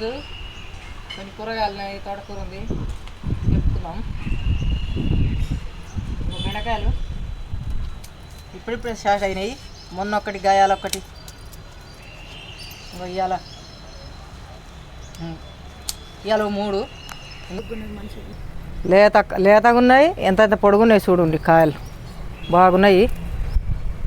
ఈరోజు కొన్ని కూరగాయలు తోటకూర ఉంది చెప్పుకుందాం. బెండకాయలు ఇప్పుడిప్పుడే స్టార్ట్ అయినాయి. మొన్న ఒకటి గాయాలు ఒకటి ఇవాళ ఇవాళ 3 లేతగా ఉన్నాయి. ఎంత పొడుగున్నాయి చూడండి, కాయలు బాగున్నాయి.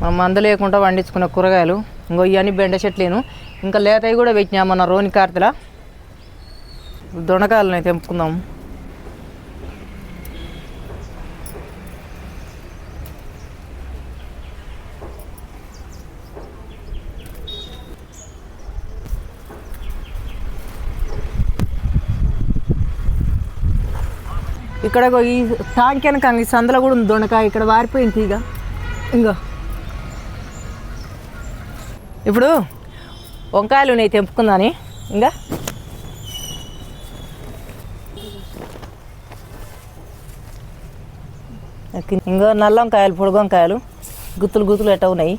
మా మందు లేకుండా పండించుకున్న కూరగాయలు. ఇంకో ఇవన్నీ బెండ చెట్లేను. ఇంకా లేతవి కూడా పెట్టినా మన రోని కార్తెల. దొండకాయలని తెంపుకుందాం. ఇక్కడ ఈ టాంక్ వెనక ఈ సందులో కూడా ఉంది దొండకాయ. ఇక్కడ వారిపోయింది తీగ. ఇంకో ఇప్పుడు వంకాయలు నేను తెంపుకుందాని. ఇంకా ఇంకో నల్ల వంకాయలు, పొడుగు వంకాయలు గుత్తులు గుత్తులు ఎట్ట ఉన్నాయి.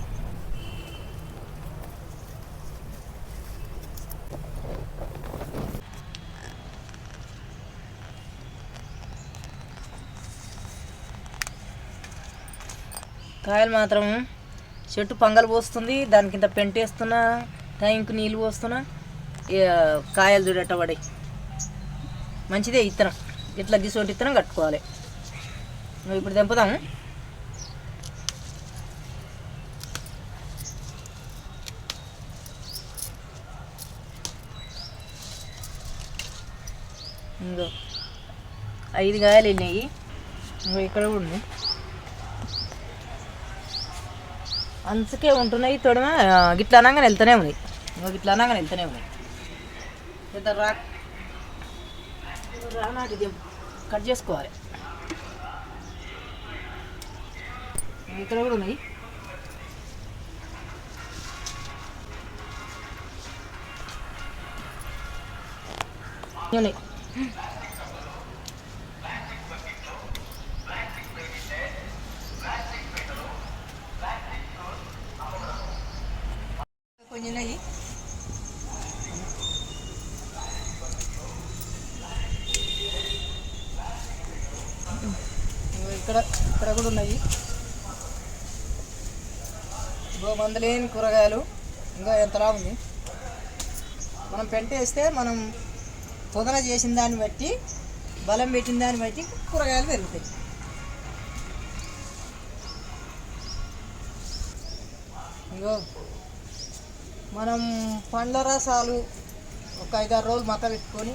కాయలు మాత్రం చెట్టు పంగలు పోస్తుంది. దానికి ఇంత పెంటేస్తున్నా, టైంకి నీళ్ళు పోస్తున్నా. కాయలు చూడట పడి మంచిదే. ఇత్తనం ఇట్లా గిసోటి ఇత్తనం కట్టుకోవాలి. ఇప్పుడు తెంపుదాము. ఇంకో 5 కాయలు వెళ్ళినాయి. ఇంకో ఇక్కడ కూడా ఉంది. అంచుకే ఉంటున్నాయి. తొడమ గిట్లా అనగానే వెళ్తూనే ఉన్నాయి. ఇంకో గిట్లా అనగానే వెళ్తూనే ఉన్నాయి. రానాటి కట్ చేసుకోవాలి. ఇక్కడ కూడా ఉన్నాయి. ఉన్నాయి కొంచెం ఉన్నాయి. ఇక్కడ కూడా ఉన్నాయి. ఇంకో మందులేని కూరగాయలు ఇంకా ఎంతలా ఉంది. మనం పెంటేస్తే మనం పొదన చేసిన దాన్ని బట్టి, బలం పెట్టిన దాన్ని బట్టి కూరగాయలు పెరుగుతాయి. ఇంకో మనం పండ్ల రసాలు ఒక 5-6 రోజులు మక్క పెట్టుకొని,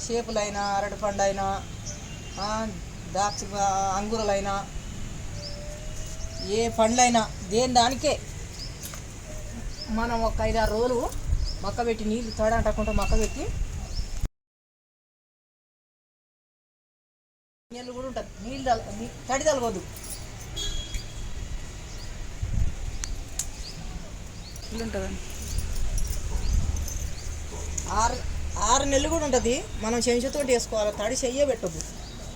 చేపులైనా, అరటిపండు అయినా, ద్రాక్ష అంగూరలైనా, ఏ పండ్లైనా దేని దానికే మనం ఒక 5-6 రోజులు మక్క పెట్టి, నీళ్ళు తడంటకుండా మక్క పెట్టి, నీళ్ళు కూడా ఉంటుంది. తడి తలగొద్దు. ఇల్లు ఉంటుందండి. 6 నెలలు కూడా ఉంటుంది. మనం చెంచుతో వేసుకోవాలి. తడి చెయ్యే పెట్టద్దు.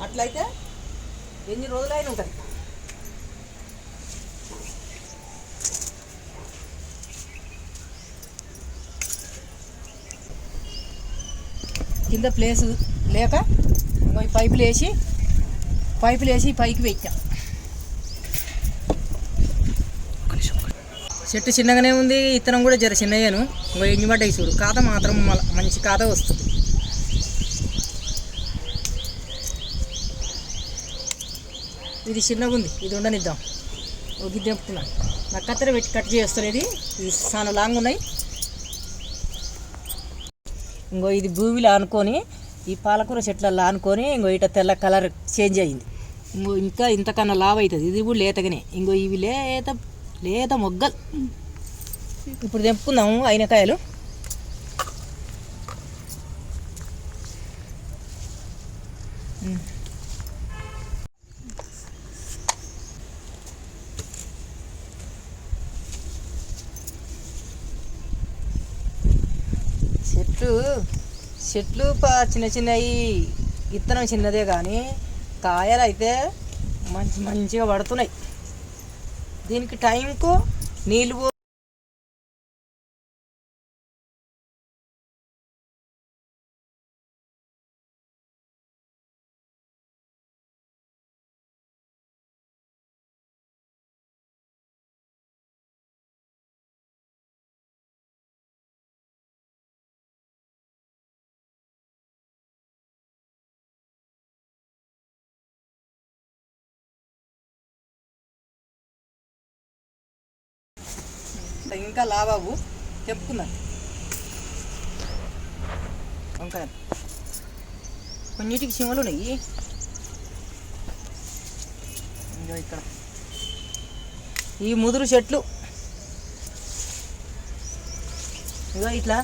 అట్లయితే ఎన్ని రోజులైనా ఉంటుంది. కింద ప్లేసు లేక పైపులు వేసి పైకి పెట్టాం. చెట్టు చిన్నగానే ఉంది. ఇత్తనం కూడా జర చిన్నయ్యాను. ఇంకో ఎన్ని పడ్డాయి చూడు. కాత మాత్రం మంచి కాత వస్తుంది. ఇది చిన్నగా ఉంది. ఇది ఉండనిద్దాం. ఒక గిద్దె తెంపుతున్నాను. నాకు కత్తెర పెట్టి కట్ చేస్తుంది. ఇది చాలా లాంగ్ ఉన్నాయి. ఇంకో ఇది భూమిలో ఆనుకొని, ఈ పాలకూర చెట్లలో ఆనుకొని, ఇంకో ఇట తెల్ల కలర్ చేంజ్ అయ్యింది. ఇంకా ఇంతకన్నా లావ్ అవుతుంది. ఇది కూడా లేతగానే. ఇంకో ఇవి లేత మొగ్గలు. ఇప్పుడు తెంపుకుందాము అయిన కాయలు. చెట్లు చిన్నవి, విత్తనం చిన్నదే కానీ కాయలు అయితే మంచిగా పడుతున్నాయి. దీనికి టైంకు నీళ్ళు ఇంకా లాబాబు తెప్పుకుందాం. వంకాయ కొన్నిటికి చిమలు ఉన్నాయి. ఇంకా ఇక్కడ ఈ ముదురు చెట్లు ఇగో ఇట్లా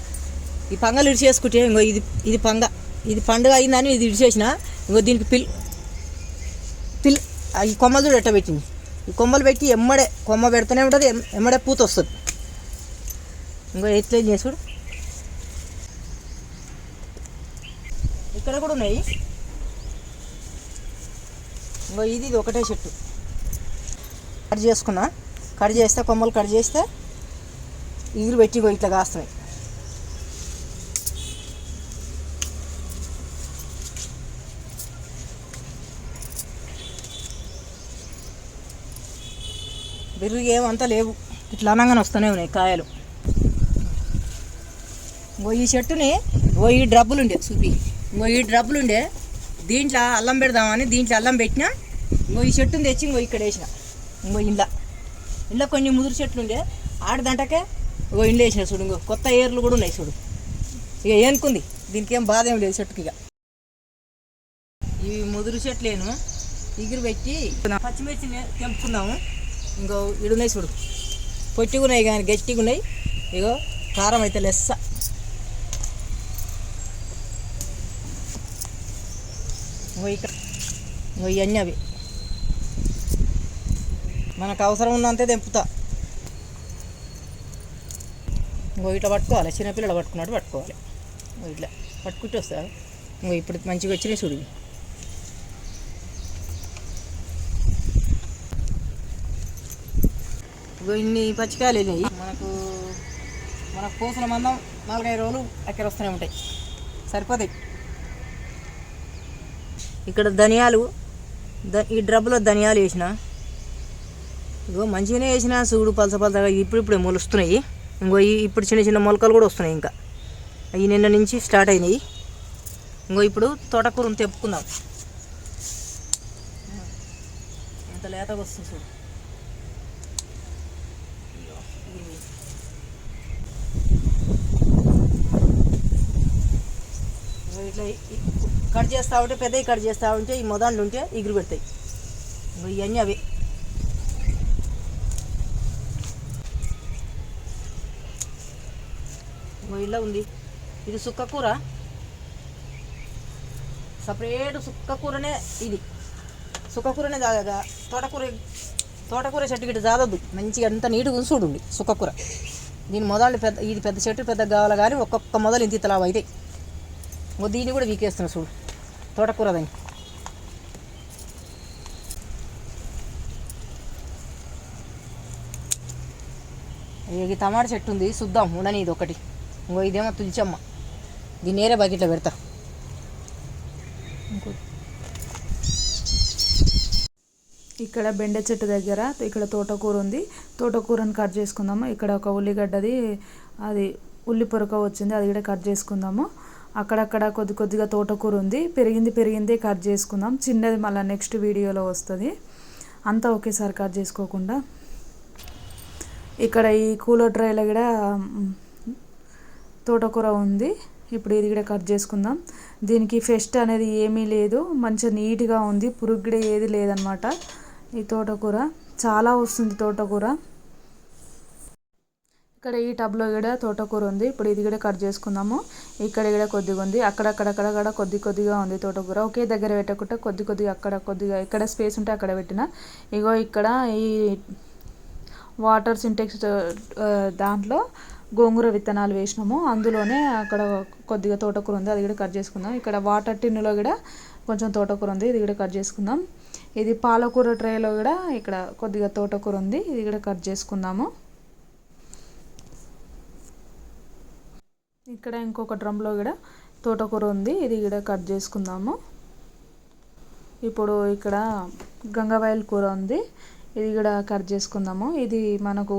ఈ పంగలు ఇడిచేసుకుంటే ఇంకో ఇది ఇది పండుగ అయిందని ఇది ఇడిచేసిన. ఇంకో దీనికి ఈ కొమ్మలు చూడు ఎట్ట పెట్టింది. ఈ కొమ్మలు పెట్టి ఎమ్మడే కొమ్మ పెడుతూనే ఉంటుంది, ఎమ్మడే పూత వస్తుంది. ఇంకో ఎట్లా చేసుడు ఇక్కడ కూడా ఉన్నాయి. ఇంకో ఇది ఒకటే చెట్టు కట్ చేసుకున్నా. కట్ చేస్తే కొమ్మలు కట్ చేస్తే ఇగురు పెట్టి ఇట్లా కాస్తున్నాయి. బిర్రు ఏమంతా లేవు, ఇట్లా అనగానే వస్తూనే ఉన్నాయి కాయలు. ఈ చెట్టుని ఈ డ్రబ్బులుండే చూపి ఈ డ్రబ్బులుండే దీంట్లో అల్లం పెడదామని దీంట్లో అల్లం పెట్టినా. ఈ చెట్టుని తెచ్చి ఇక్కడ వేసిన. ఇంట్లో కొన్ని ముదురు చెట్లు ఉండే ఆడదంటకే ఇంట్లో వేసిన చూడు. కొత్త ఏర్లు కూడా ఉన్నాయి చూడు. ఇక ఏనుకుంది దీనికి ఏం బాధ ఏం లేదు చెట్టుకి. ఇక ఇవి ముదురు చెట్లేను ఇగురు పెట్టి పచ్చిమిర్చి తెంపుకుందాము. ఇంకో ఇడున్నాయి చూడు, పొట్టిగా ఉన్నాయి కానీ గట్టిగా ఉన్నాయి. ఇగో కారం అయితే లెస్స. ఇక్కడ ఇవన్నీ అవి మనకు అవసరం ఉన్నంతే తెంపుతా. ఇట్లా పట్టుకోవాలి, చిన్నపిల్లలు పట్టుకున్నట్టు పట్టుకోవాలి. ఇట్లా పట్టుకుంటూ వస్తా. ఇప్పుడు మంచిగా వచ్చినాయి చూడు. ఇన్ని పచ్చికాయలు వెళ్ళినాయి. మనకు పూసల మందం 4-5 రోజులు ఎక్కడ వస్తూనే ఉంటాయి, సరిపోతాయి. ఇక్కడ ధనియాలు ఈ డ్రబ్బులో ధనియాలు వేసిన. ఇగో మంచిగానే వేసిన చూడు, పలసగా ఇప్పుడిప్పుడే మొలుస్తున్నాయి. ఇప్పుడు చిన్న చిన్న మొలకలు కూడా వస్తున్నాయి. ఇంకా అవి నిన్న నుంచి స్టార్ట్ అయినాయి. ఇప్పుడు తోటకూరను తెప్పుకుందాం. ఎంత లేతగా వస్తుంది చూడు. ఇట్లా కట్ చేస్తూ ఉంటే పెద్దవి కట్ చేస్తూ ఉంటే ఈ మొదళ్ళు ఉంటే ఎగురు పెడతాయి. ఇవన్నీ అవి ఇలా ఉంది. ఇది సుక్కకూర, సపరేట్ సుక్కకూరనే. ఇది సుక్కకూరనే జాగా. తోటకూర చెట్టు గిట్ట జాదద్దు, మంచిగా అంత నీట్గా ఉంచుండి సుక్కకూర. దీని మొదళ్ళు ఇది పెద్ద చెట్టు పెద్దగా కావాలి కానీ ఒక్కొక్క మొదలు ఇంత ఇతలా అవుతాయి. దీన్ని కూడా వీకేస్తున్నా చూడు తోటకూర దాన్ని. ఈ టమాటా చెట్టు ఉంది చూద్దాం ఉండని. ఇది ఒకటి. ఇదేమో తులిచమ్మ, దీన్ని నేరే బకెట్లో పెడతా. ఇక్కడ బెండ చెట్టు దగ్గర ఇక్కడ తోటకూర ఉంది. తోటకూరని కట్ చేసుకుందాము. ఇక్కడ ఒక ఉల్లిగడ్డది అది ఉల్లి పొరక వచ్చింది, అది కూడా కట్ చేసుకుందాము. అక్కడక్కడ కొద్దిగా తోటకూర ఉంది, పెరిగింది కట్ చేసుకుందాం. చిన్నది మళ్ళీ నెక్స్ట్ వీడియోలో వస్తుంది, అంతా ఒకేసారి కట్ చేసుకోకుండా. ఇక్కడ ఈ కూలర్ డ్రైలో కూడా తోటకూర ఉంది. ఇప్పుడు ఇది కూడా కట్ చేసుకుందాం. దీనికి ఫెస్ట్ అనేది ఏమీ లేదు, మంచిగా నీట్గా ఉంది, పురుగు కూడా ఏది లేదనమాట. ఈ తోటకూర చాలా వస్తుంది తోటకూర. ఇక్కడ ఈ టబ్లో కూడా తోటకూర ఉంది. ఇప్పుడు ఇది కూడా కట్ చేసుకుందాము. ఇక్కడ కూడా కొద్దిగా ఉంది, అక్కడక్కడ కొద్దిగా ఉంది తోటకూర. ఒకే దగ్గర పెట్టకుండా కొద్దిగా అక్కడ కొద్దిగా ఎక్కడ స్పేస్ ఉంటే అక్కడ పెట్టిన. ఇగో ఇక్కడ ఈ వాటర్ సింటెక్స్ దాంట్లో గోంగూర విత్తనాలు వేసినాము, అందులోనే అక్కడ కొద్దిగా తోటకూర ఉంది, అది కూడా కట్ చేసుకుందాం. ఇక్కడ వాటర్ టిన్నులో కూడా కొంచెం తోటకూర ఉంది, ఇది కూడా కట్ చేసుకుందాం. ఇది పాలకూర ట్రేలో కూడా ఇక్కడ కొద్దిగా తోటకూర ఉంది, ఇది కూడా కట్ చేసుకుందాము. ఇక్కడ ఇంకొక డ్రమ్లో కూడా తోటకూర ఉంది, ఇది కూడా కట్ చేసుకుందాము. ఇప్పుడు ఇక్కడ గంగవాయిల్ కూర ఉంది, ఇది కూడా కట్ చేసుకుందాము. ఇది మనకు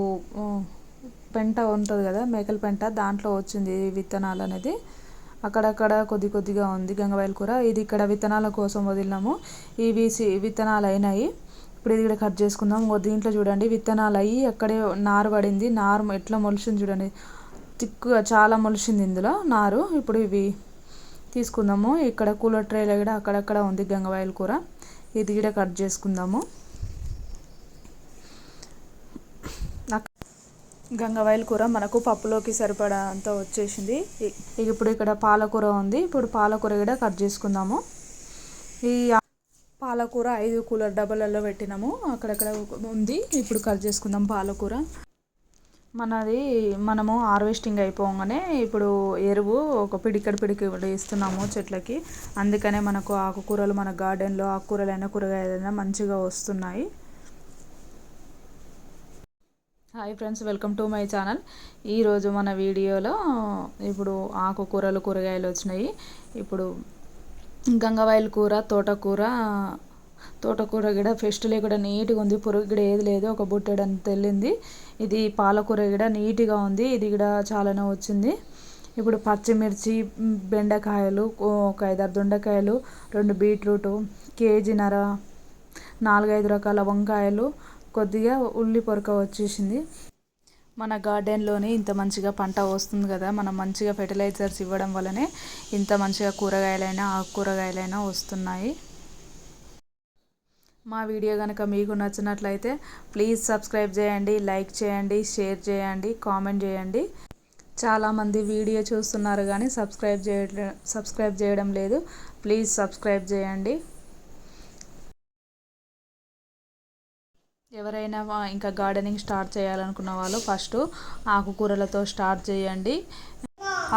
పెంట ఉంటుంది కదా, మేకల పెంట, దాంట్లో వచ్చింది విత్తనాలు అనేది. అక్కడక్కడ కొద్దిగా ఉంది గంగవాయిల్ కూర. ఇది ఇక్కడ విత్తనాల కోసం వదిలినాము, ఇవి విత్తనాలు అయినాయి. ఇప్పుడు ఇది కూడా కట్ చేసుకుందాం. దీంట్లో చూడండి విత్తనాలు అయ్యి అక్కడే నారు పడింది. నారు ఎట్లా మొలిచింది చూడండి, తిక్కుగా చాలా మొలిచింది ఇందులో నారు. ఇప్పుడు ఇవి తీసుకుందాము. ఇక్కడ కూలర్ ట్రేలో కూడా అక్కడక్కడ ఉంది గంగవాయిల కూర. ఇది కూడా కట్ చేసుకుందాము. గంగవాయిల కూర మనకు పప్పులోకి సరిపడా అంత వచ్చేసింది. ఇప్పుడు ఇక్కడ పాలకూర ఉంది. ఇప్పుడు పాలకూర కూడా కట్ చేసుకుందాము. ఈ పాలకూర 5 కూలర్ డబ్బాలలో పెట్టినాము, అక్కడక్కడ ఉంది. ఇప్పుడు కట్ చేసుకుందాం పాలకూర. మనము హార్వెస్టింగ్ అయిపోగానే ఇప్పుడు ఎరువు ఒక పిడికడు వేస్తున్నాము చెట్లకి. అందుకనే మనకు ఆకుకూరలు మన గార్డెన్లో ఆకుకూరలైనా కూరగాయలైనా మంచిగా వస్తున్నాయి. Hi friends, welcome to my channel. ఈరోజు మన వీడియోలో ఇప్పుడు ఆకుకూరలు కూరగాయలు వచ్చినాయి. ఇప్పుడు గంగవాయిల కూర, తోటకూర కూడా ఫెస్ట్లే కూడా నీట్గా ఉంది. పురుగు కూడా ఏది లేదు, ఒక బుట్టెడంత తెల్లింది. ఇది పాలకూర కూడా నీట్గా ఉంది. ఇది కూడా చాలానే వచ్చింది. ఇప్పుడు పచ్చిమిర్చి, బెండకాయలు, ఒక 5-6 దొండకాయలు, 2 బీట్రూటు, కేజీన్నర, 4-5 రకాల వంకాయలు, కొద్దిగా ఉల్లి పొరక వచ్చేసింది. మన గార్డెన్లోనే ఇంత మంచిగా పంట వస్తుంది కదా, మనం మంచిగా ఫెర్టిలైజర్స్ ఇవ్వడం వల్లనే ఇంత మంచిగా కూరగాయలైనా ఆకుకూరగాయలైనా వస్తున్నాయి. మా వీడియో కనుక మీకు నచ్చినట్లయితే ప్లీజ్ సబ్స్క్రైబ్ చేయండి, లైక్ చేయండి, షేర్ చేయండి, కామెంట్ చేయండి. చాలామంది వీడియో చూస్తున్నారు కానీ సబ్స్క్రైబ్ చేయడం లేదు. ప్లీజ్ సబ్స్క్రైబ్ చేయండి. ఎవరైనా ఇంకా గార్డెనింగ్ స్టార్ట్ చేయాలనుకున్న వాళ్ళు ఫస్ట్ ఆకుకూరలతో స్టార్ట్ చేయండి.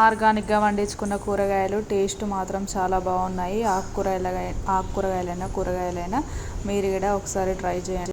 ఆర్గానిక్గా వండించుకున్న కూరగాయలు టేస్ట్ మాత్రం చాలా బాగున్నాయి. ఆకుకూరగాయలైనా కూరగాయలైనా మీరు కూడా ఒకసారి ట్రై చేయండి.